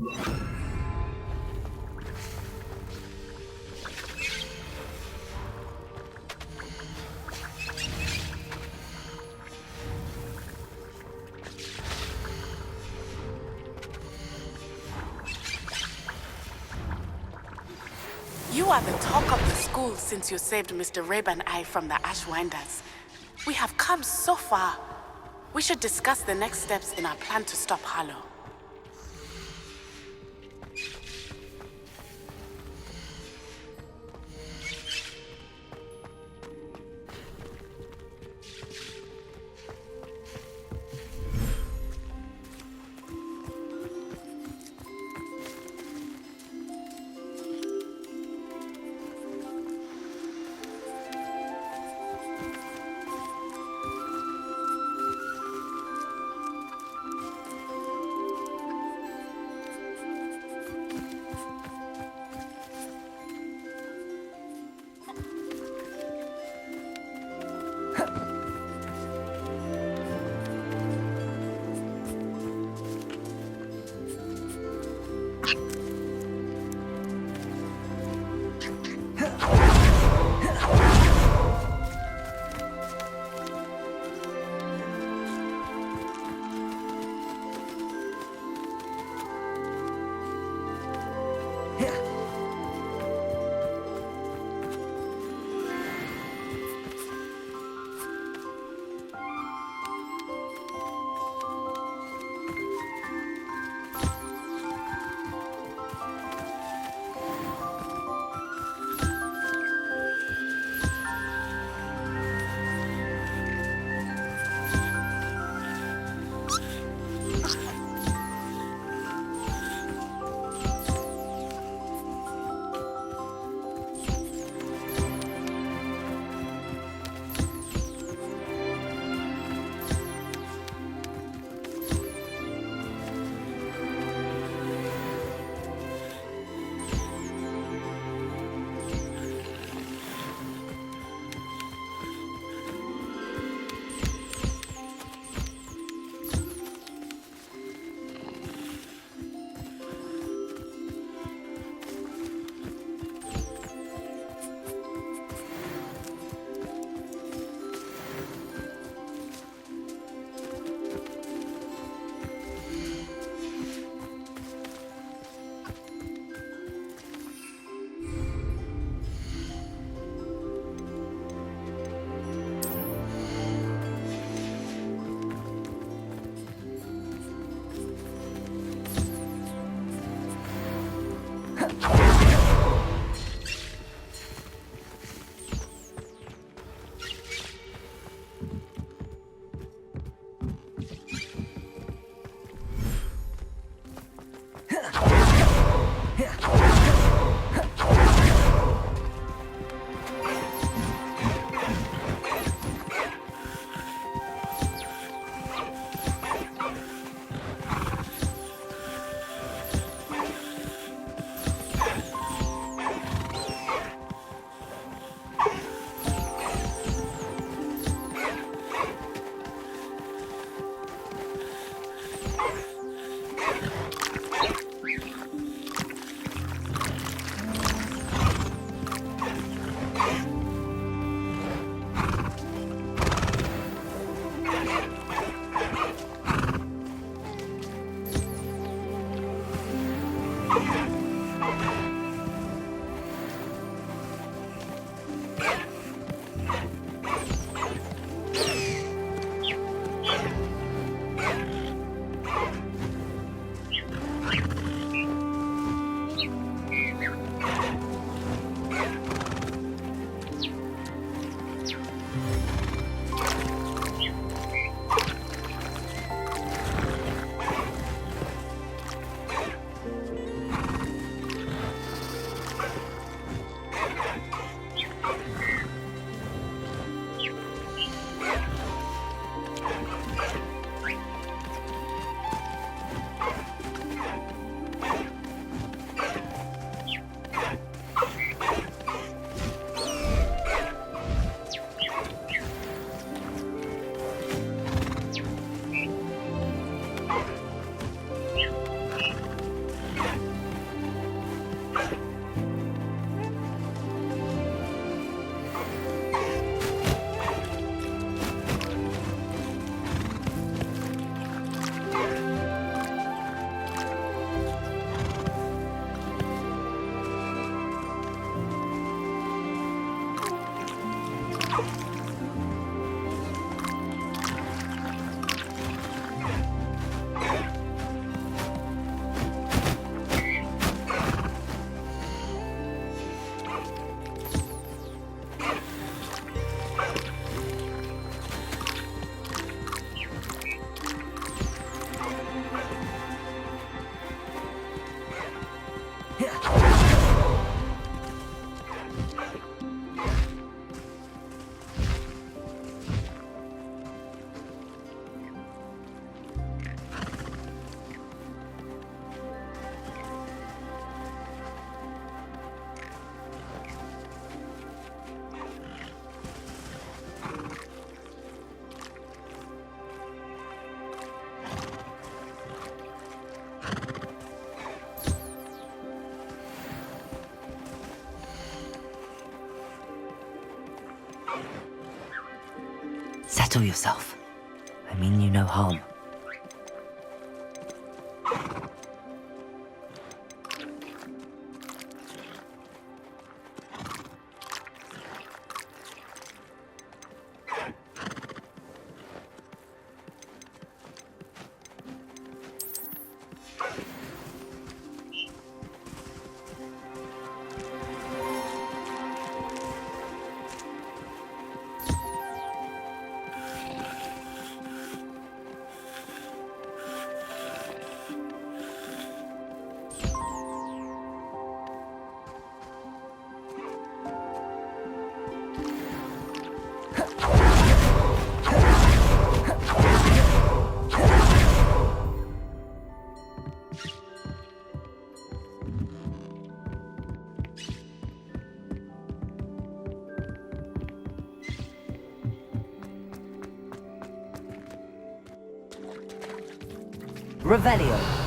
You are the talk of the school since you saved Mr. Rabe and I from the Ashwinders. We have come so far. We should discuss the next steps in our plan to stop Harlow. Settle yourself. I mean you no harm. Revelio.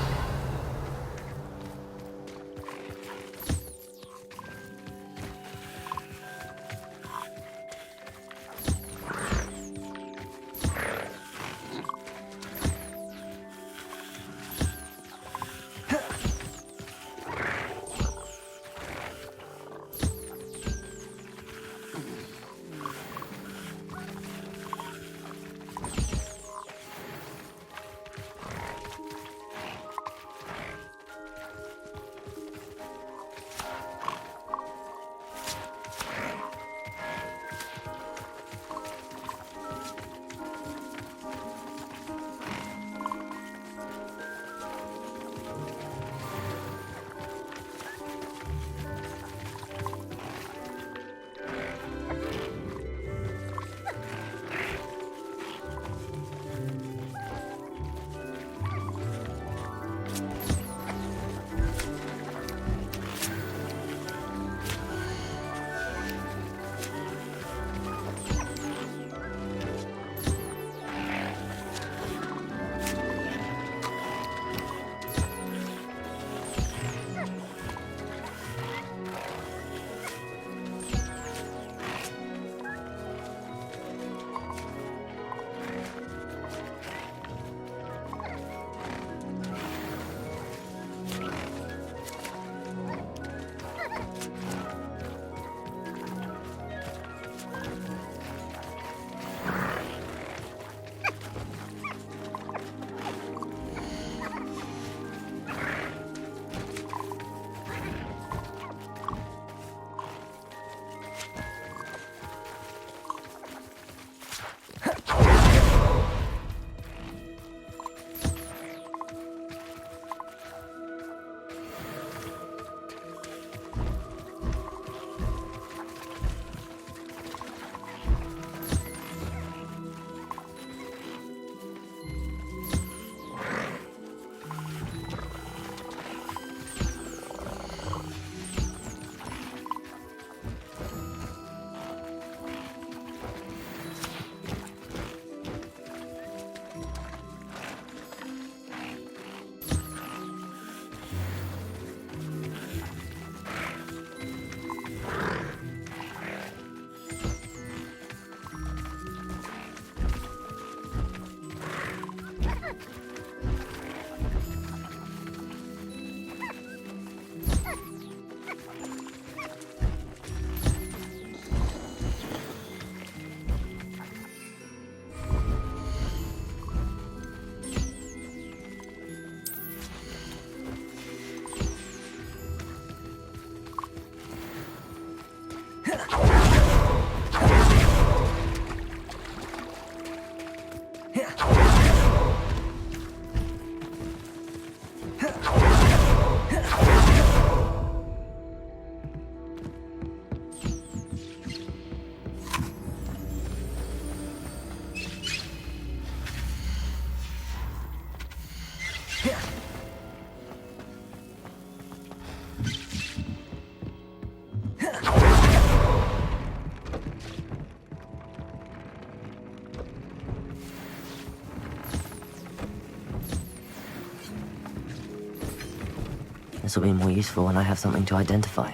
This will be more useful when I have something to identify.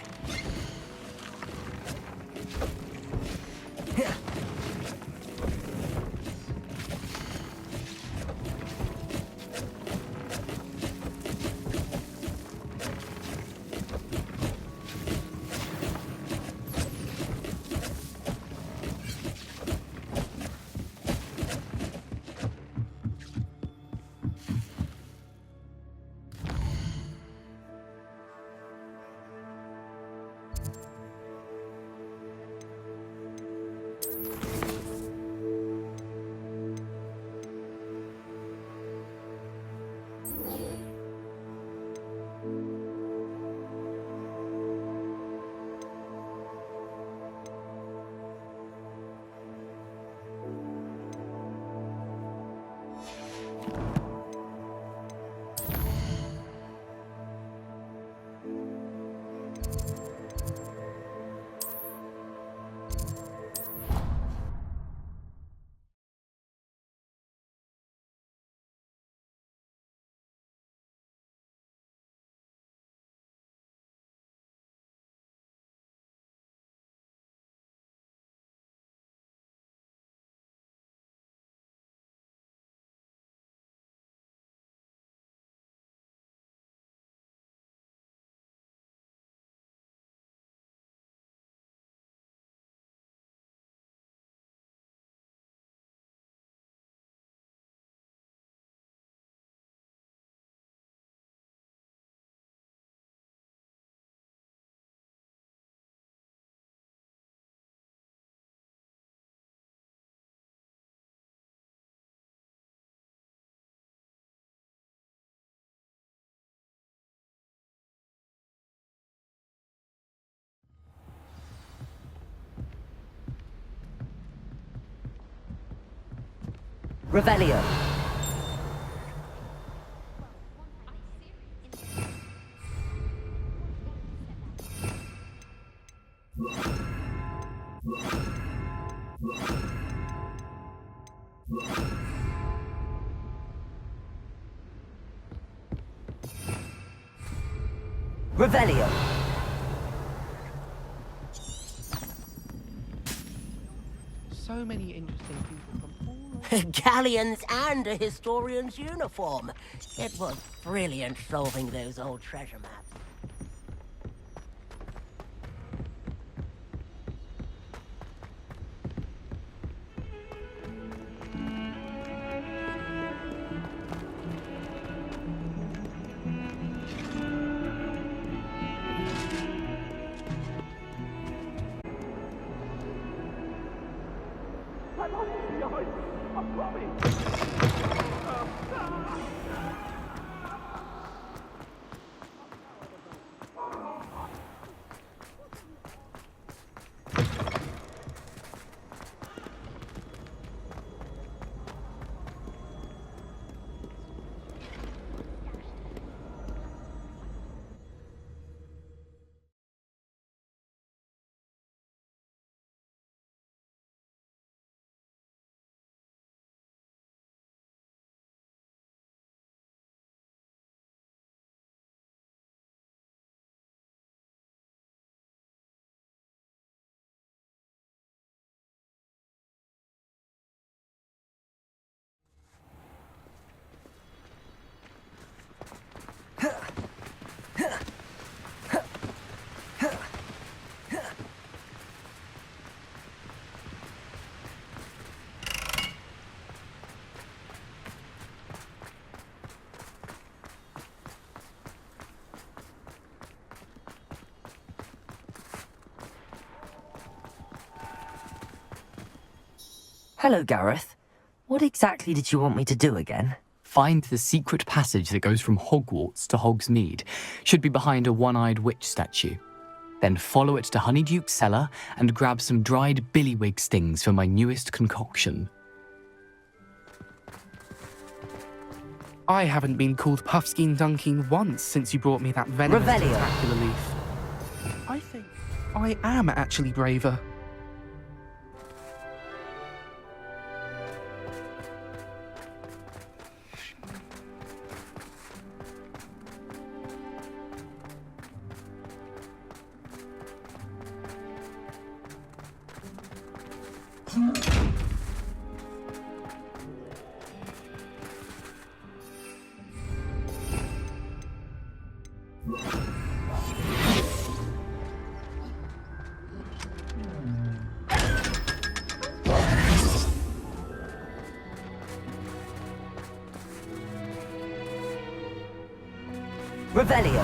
Revelio. Revelio. So many interesting people from all over. Galleons and a historian's uniform. It was brilliant solving those old treasure maps. Hello, Gareth. What exactly did you want me to do again? Find the secret passage that goes from Hogwarts to Hogsmeade. Should be behind a one-eyed witch statue. Then follow it to Honeyduke's cellar and grab some dried billywig stings for my newest concoction. I haven't been called Puffskein Dunking once since you brought me that venomous Revelio. tentacular leaf. I think I am actually braver. Revelio.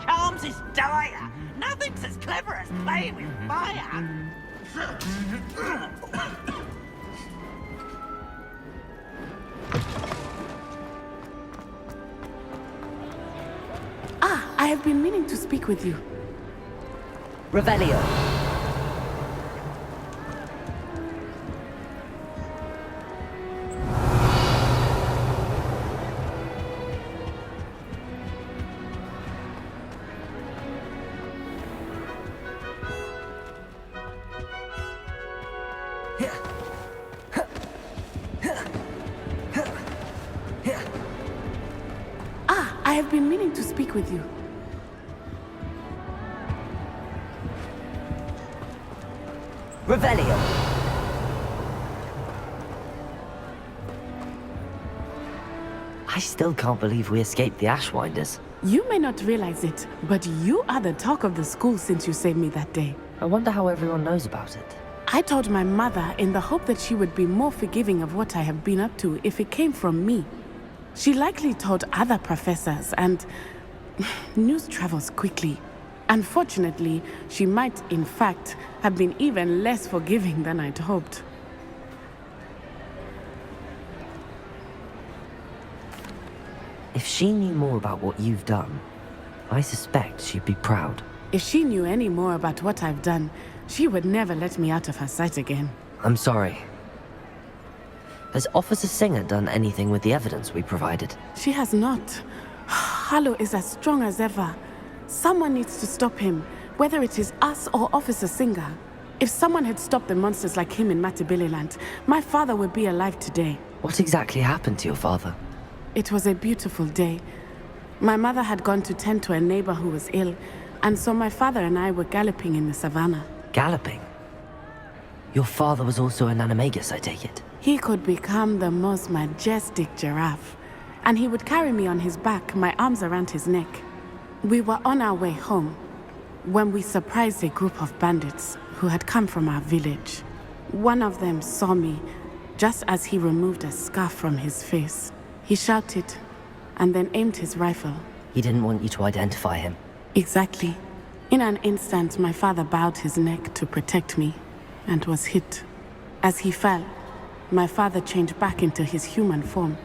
Charms is dire. Nothing's as clever as playing with fire. Ah, I have been meaning to speak with you. Revelio. have been meaning to speak with you. Revelio. I still can't believe we escaped the Ashwinders. You may not realize it, but you are the talk of the school since you saved me that day. I wonder how everyone knows about it. I told my mother in the hope that she would be more forgiving of what I have been up to if it came from me. She likely told other professors, and news travels quickly. Unfortunately, she might, in fact, have been even less forgiving than I'd hoped. If she knew more about what you've done, I suspect she'd be proud. If she knew any more about what I've done, she would never let me out of her sight again. I'm sorry. Has Officer Singer done anything with the evidence we provided? She has not. Harlow is as strong as ever. Someone needs to stop him, whether it is us or Officer Singer. If someone had stopped the monsters like him in Matabeleland, my father would be alive today. What exactly happened to your father? It was a beautiful day. My mother had gone to tend to a neighbor who was ill, and so my father and I were galloping in the savannah. Galloping? Your father was also an animagus, I take it? He could become the most majestic giraffe, and he would carry me on his back, my arms around his neck. We were on our way home when we surprised a group of bandits who had come from our village. One of them saw me just as he removed a scarf from his face. He shouted and then aimed his rifle. He didn't want you to identify him. Exactly. In an instant, my father bowed his neck to protect me and was hit. As he fell, my father changed back into his human form.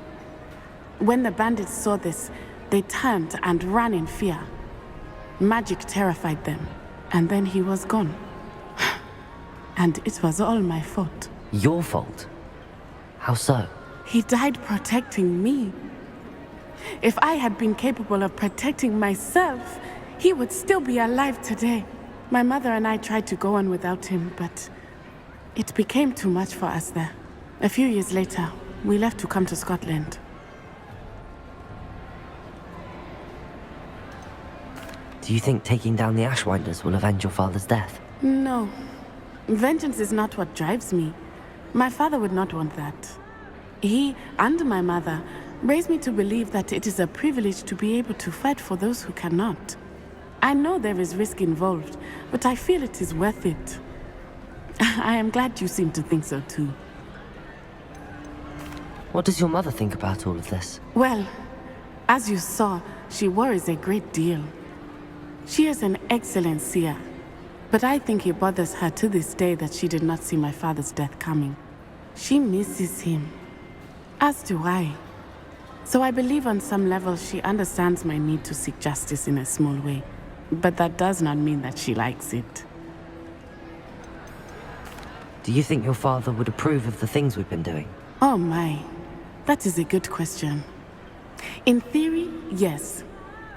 When the bandits saw this, they turned and ran in fear. Magic terrified them, and then he was gone. And it was all my fault. Your fault? How so? He died protecting me. If I had been capable of protecting myself, he would still be alive today. My mother and I tried to go on without him, but it became too much for us there. A few years later, we left to come to Scotland. Do you think taking down the Ashwinders will avenge your father's death? No. Vengeance is not what drives me. My father would not want that. He and my mother raised me to believe that it is a privilege to be able to fight for those who cannot. I know there is risk involved, but I feel it is worth it. I am glad you seem to think so too. What does your mother think about all of this? Well, as you saw, she worries a great deal. She is an excellent seer, but I think it bothers her to this day that she did not see my father's death coming. She misses him, as do I. So I believe on some level she understands my need to seek justice in a small way, but that does not mean that she likes it. Do you think your father would approve of the things we've been doing? Oh my, that is a good question. In theory, yes.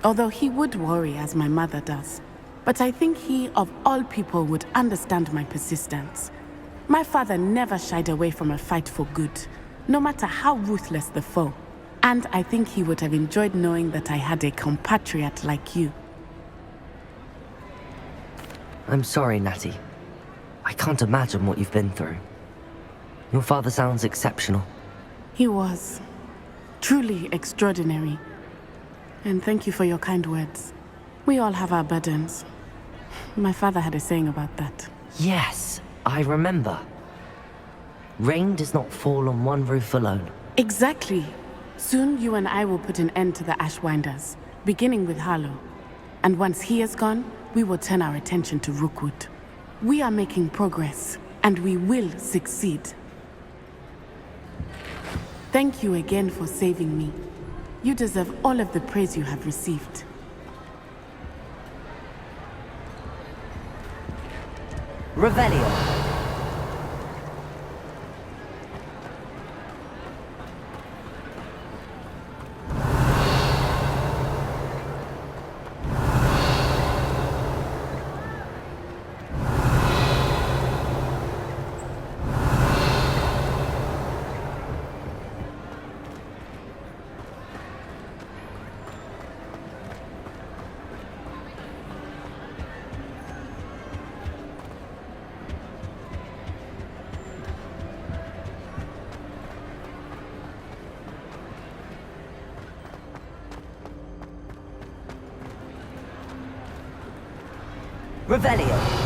Although he would worry as my mother does. But I think he, of all people, would understand my persistence. My father never shied away from a fight for good, no matter how ruthless the foe. And I think he would have enjoyed knowing that I had a compatriot like you. I'm sorry, Natty. I can't imagine what you've been through. Your father sounds exceptional. He was. Truly extraordinary. And thank you for your kind words. We all have our burdens. My father had a saying about that. Yes, I remember. Rain does not fall on one roof alone. Exactly. Soon you and I will put an end to the Ashwinders, beginning with Harlow. And once he is gone, we will turn our attention to Rookwood. We are making progress, and we will succeed. Thank you again for saving me. You deserve all of the praise you have received. Revelio. Revelio.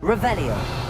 Revelio.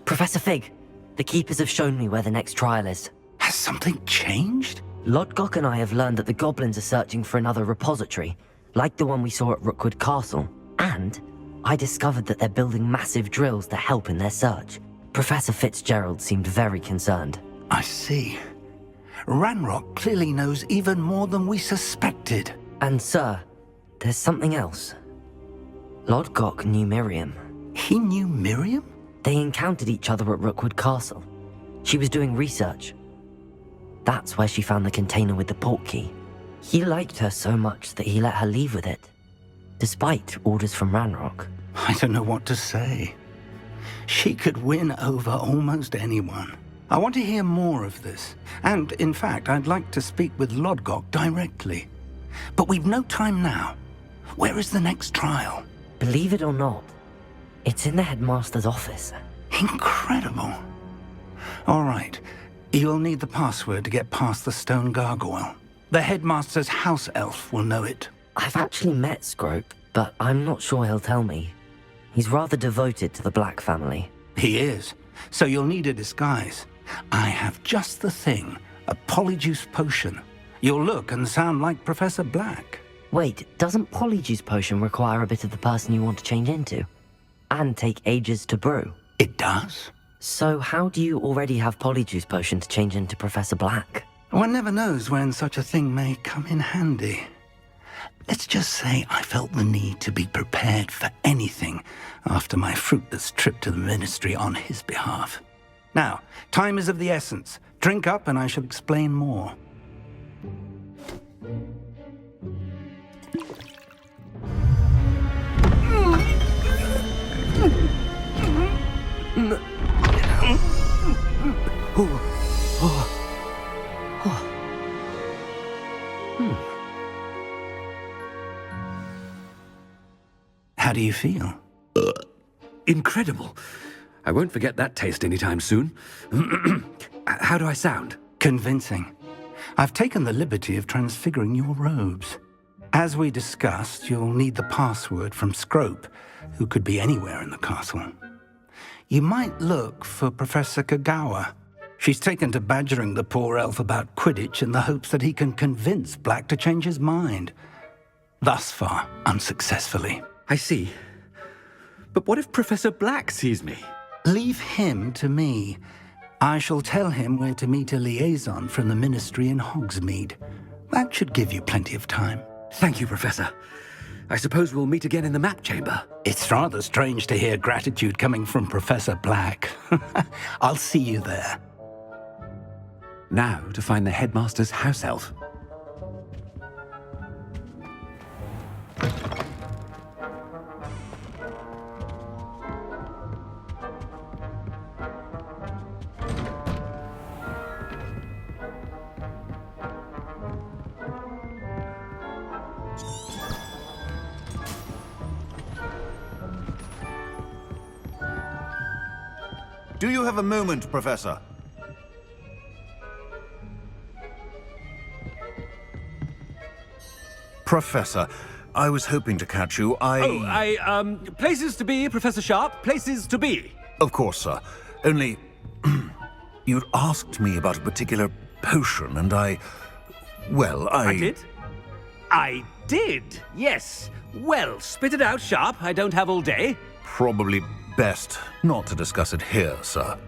Professor Fig, the Keepers have shown me where the next trial is. Has something changed? Lodgok and I have learned that the goblins are searching for another repository, like the one we saw at Rookwood Castle. And I discovered that they're building massive drills to help in their search. Professor Fitzgerald seemed very concerned. I see. Ranrock clearly knows even more than we suspected. And sir, there's something else. Lodgok knew Miriam. He knew Miriam? They encountered each other at Rookwood Castle. She was doing research. That's where she found the container with the port key. He liked her so much that he let her leave with it, despite orders from Ranrock. I don't know what to say. She could win over almost anyone. I want to hear more of this. And, in fact, I'd like to speak with Lodgok directly. But we've no time now. Where is the next trial? Believe it or not, it's in the headmaster's office. Incredible. All right. You'll need the password to get past the stone gargoyle. The headmaster's house elf will know it. I've actually met Scrope, but I'm not sure he'll tell me. He's rather devoted to the Black family. He is. So you'll need a disguise. I have just the thing. A polyjuice potion. You'll look and sound like Professor Black. Wait, doesn't Polyjuice Potion require a bit of the person you want to change into? And take ages to brew? It does? So how do you already have Polyjuice Potion to change into Professor Black? One never knows when such a thing may come in handy. Let's just say I felt the need to be prepared for anything after my fruitless trip to the Ministry on his behalf. Now, time is of the essence. Drink up and I shall explain more. How do you feel? Incredible. I won't forget that taste anytime soon. How do I sound? Convincing. I've taken the liberty of transfiguring your robes. As we discussed, you'll need the password from Scrope, who could be anywhere in the castle. You might look for Professor Kagawa. She's taken to badgering the poor elf about Quidditch in the hopes that he can convince Black to change his mind. Thus far, unsuccessfully. I see. But what if Professor Black sees me? Leave him to me. I shall tell him where to meet a liaison from the Ministry in Hogsmeade. That should give you plenty of time. Thank you, Professor. I suppose we'll meet again in the map chamber. It's rather strange to hear gratitude coming from Professor Black. I'll see you there. Now to find the headmaster's house elf. Do you have a moment, Professor? Professor, I was hoping to catch you. Places to be, Professor Sharp, places to be. Of course, sir. Only, you'd asked me about a particular potion, and I did? I did, yes. Well, spit it out, Sharp. I don't have all day. Probably best not to discuss it here, sir.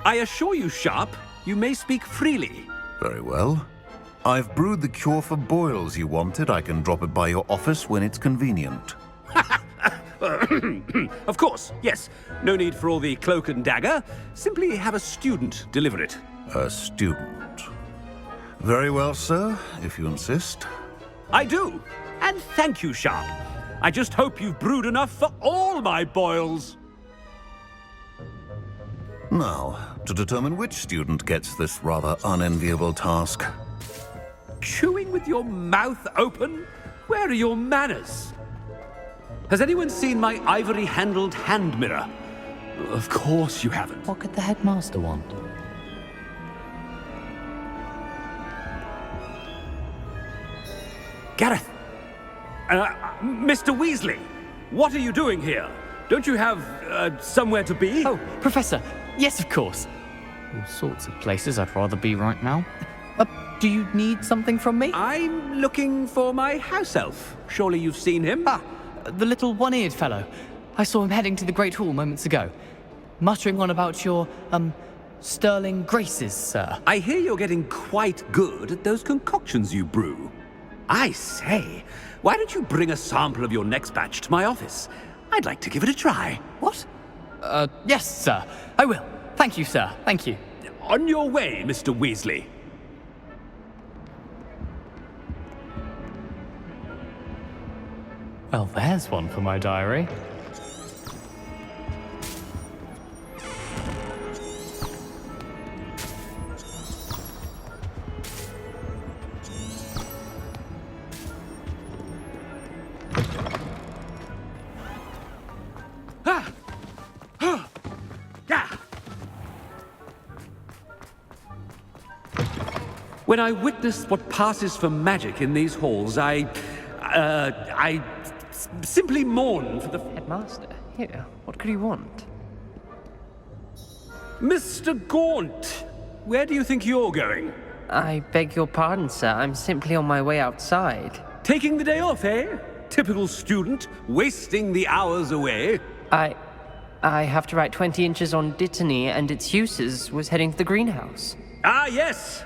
I assure you, Sharp, you may speak freely. Very well. I've brewed the cure for boils you wanted. I can drop it by your office when it's convenient. Of course, yes. No need for all the cloak and dagger. Simply have a student deliver it. A student. Very well, sir, if you insist. I do. And thank you, Sharp. I just hope you've brewed enough for all my boils. Now, to determine which student gets this rather unenviable task. Chewing with your mouth open? Where are your manners? Has anyone seen my ivory-handled hand mirror? Of course you haven't. What could the headmaster want? Gareth! Mr. Weasley, what are you doing here? Don't you have, somewhere to be? Oh, Professor, yes, of course. All sorts of places I'd rather be right now. Do you need something from me? I'm looking for my house elf. Surely you've seen him? Ah, the little one-eared fellow. I saw him heading to the Great Hall moments ago, muttering on about your, sterling graces, sir. I hear you're getting quite good at those concoctions you brew. I say, why don't you bring a sample of your next batch to my office? I'd like to give it a try. What? Yes, sir. I will. Thank you, sir. Thank you. On your way, Mr. Weasley. Well, there's one for my diary. When I witness what passes for magic in these halls, I simply mourn for the... Headmaster, here, what could you want? Mr. Gaunt, where do you think you're going? I beg your pardon, sir. I'm simply on my way outside. Taking the day off, eh? Typical student, wasting the hours away. I have to write 20 inches on Dittany and its uses. Was heading to the greenhouse. Ah, yes!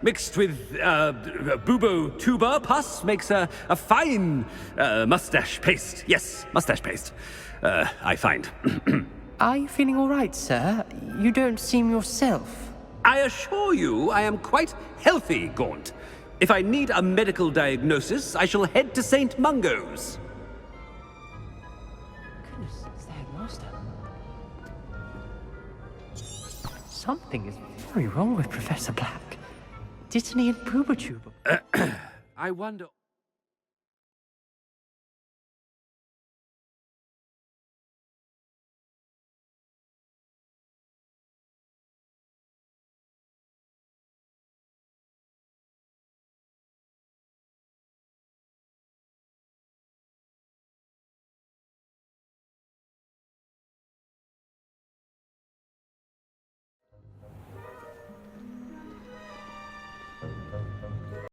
Mixed with bubo tuber pus makes a fine mustache paste. Yes, mustache paste. I find. Are you feeling all right, sir? You don't seem yourself. I assure you I am quite healthy, Gaunt. If I need a medical diagnosis, I shall head to St. Mungo's. Goodness, it's the headmaster. Something is very wrong with Professor Black. Dittany and Boobertuber. I wonder...